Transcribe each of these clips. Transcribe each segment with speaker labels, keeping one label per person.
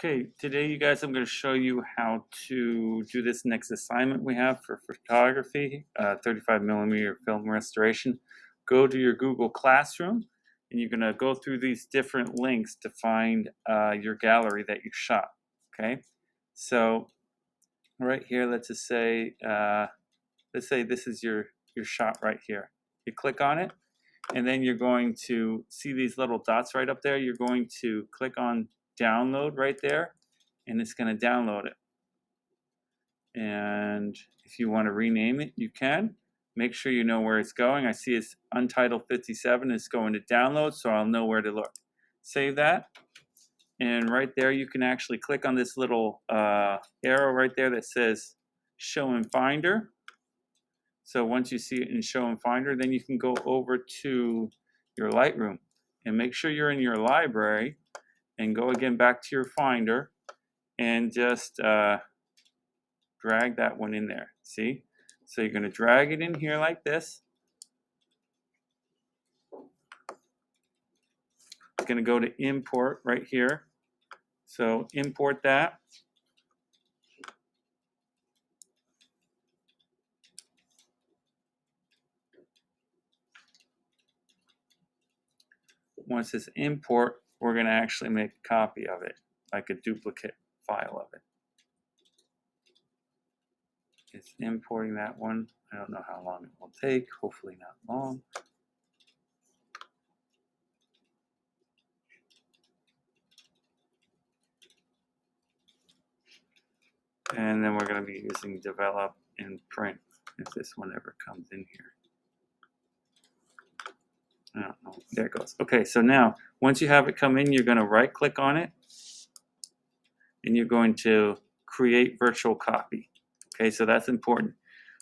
Speaker 1: Okay, today you guys, I'm going to show you how to do this next assignment we have for photography, 35 millimeter film restoration. Go to your Google Classroom and you're going to go through these different links to find your gallery that you shot. Okay, so right here, let's just say, this is your shot right here. You click on it and then you're going to see these little dots right up there. You're going to click on download right there and it's going to download it. And if you want to rename it, you can. Make sure you know where it's going. I see it's Untitled 57. It's going to download, so I'll know where to look. Save that. And right there, you can actually click on this little arrow right there that says Show in Finder. So once you see it in Show in Finder, then you can go over to your Lightroom and make sure you're in your library and go again back to your Finder and just drag that one in there. See? So you're going to drag it in here like this. It's going to go to import right here. So import that. Once it's import, we're going to actually make a copy of it, like a duplicate file of it. It's importing that one. I don't know how long it will take. Hopefully not long. And then we're going to be using develop and print if this one ever comes in here. I don't know. There it goes. Okay, so now once you have it come in, you're going to right click on it and you're going to create virtual copy. Okay, so that's important.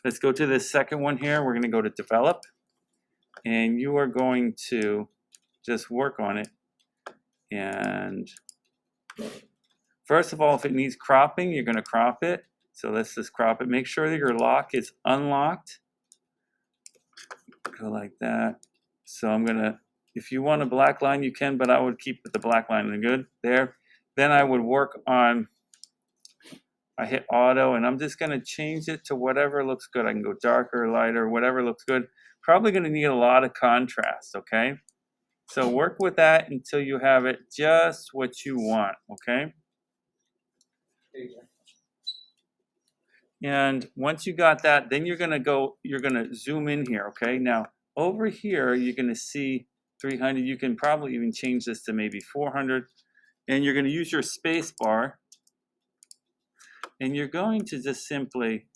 Speaker 1: Let's go to the second one here. We're going to go to develop and you are going to just work on it. And first of all, if it needs cropping, you're going to crop it. So let's just crop it. Make sure that your lock is unlocked. Go like that. So I'm going to, if you want a black line, you can, but I would keep the black line good there. Then I would work on, I hit auto and I'm just going to change it to whatever looks good. I can go darker, lighter, whatever looks good. Probably going to need a lot of contrast, okay? So work with that until you have it just what you want, okay? And once you got that, then you're going to zoom in here, okay? Now, over here, you're going to see 300. You can probably even change this to maybe 400. And you're going to use your space bar. And you're going to just simply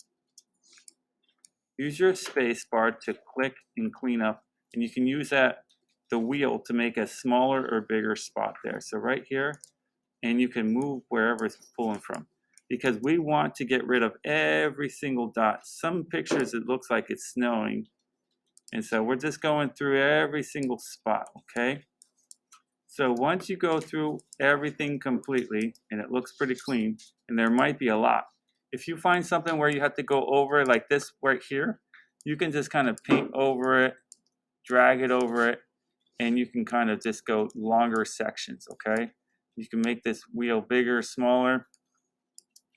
Speaker 1: use your space bar to click and clean up. And you can use the wheel to make a smaller or bigger spot there. So right here, and you can move wherever it's pulling from. Because we want to get rid of every single dot. Some pictures it looks like it's snowing. And so we're just going through every single spot, okay? So once you go through everything completely, and it looks pretty clean, and there might be a lot. If you find something where you have to go over like this right here, you can just kind of paint over it, drag it over it, and you can kind of just go longer sections, okay? You can make this wheel bigger, smaller.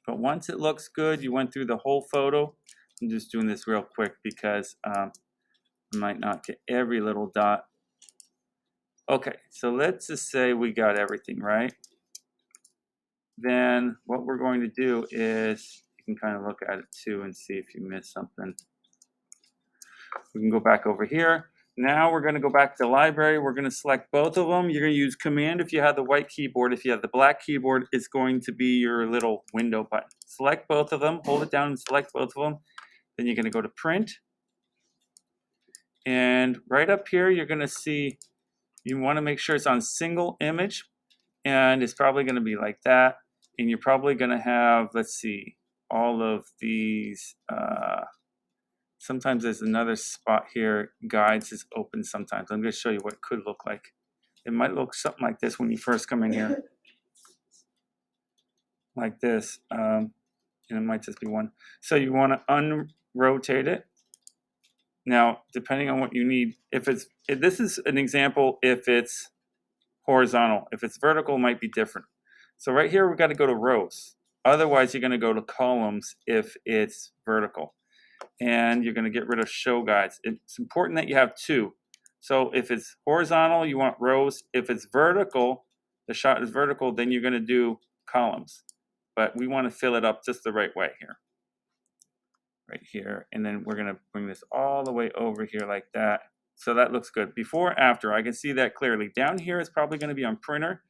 Speaker 1: But once it looks good, you went through the whole photo. I'm just doing this real quick because I might not get every little dot. Okay, so let's just say we got everything, right? Then what we're going to do is, you can kind of look at it too and see if you missed something. We can go back over here. Now we're going to go back to the library. We're going to select both of them. You're going to use Command if you have the white keyboard. If you have the black keyboard, it's going to be your little window button. Select both of them. Hold it down and select both of them. Then you're going to go to Print. And right up here, you're going to see, you want to make sure it's on single image. And it's probably going to be like that. And you're probably going to have, let's see, all of these. Sometimes there's another spot here. Guides is open sometimes. I'm going to show you what it could look like. It might look something like this when you first come in here. Like this. And it might just be one. So you want to unrotate it. Now, depending on what you need, this is an example if it's horizontal. If it's vertical, it might be different. So right here, we've got to go to rows. Otherwise, you're going to go to columns if it's vertical. And you're going to get rid of show guides. It's important that you have two. So if it's horizontal, you want rows. If it's vertical, the shot is vertical, then you're going to do columns. But we want to fill it up just the right way here. Right here. And then we're going to bring this all the way over here like that. So that looks good. Before, after, I can see that clearly. Down here is probably going to be on printer.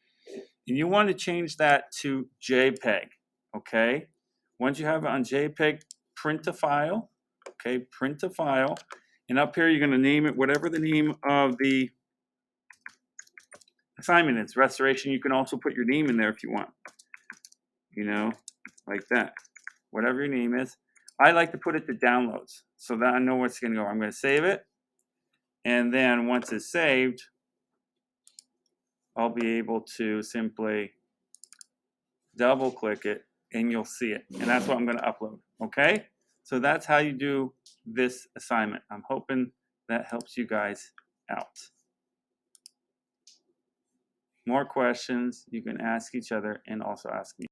Speaker 1: And you want to change that to JPEG. Okay? Once you have it on JPEG, print a file. Okay, print a file. And up here, you're going to name it whatever the name of the assignment is. Restoration, you can also put your name in there if you want. You know, like that. Whatever your name is. I like to put it to downloads so that I know where it's going to go. I'm going to save it. And then once it's saved, I'll be able to simply double click it and you'll see it. And that's what I'm going to upload. Okay? So that's how you do this assignment. I'm hoping that helps you guys out. More questions you can ask each other and also ask me.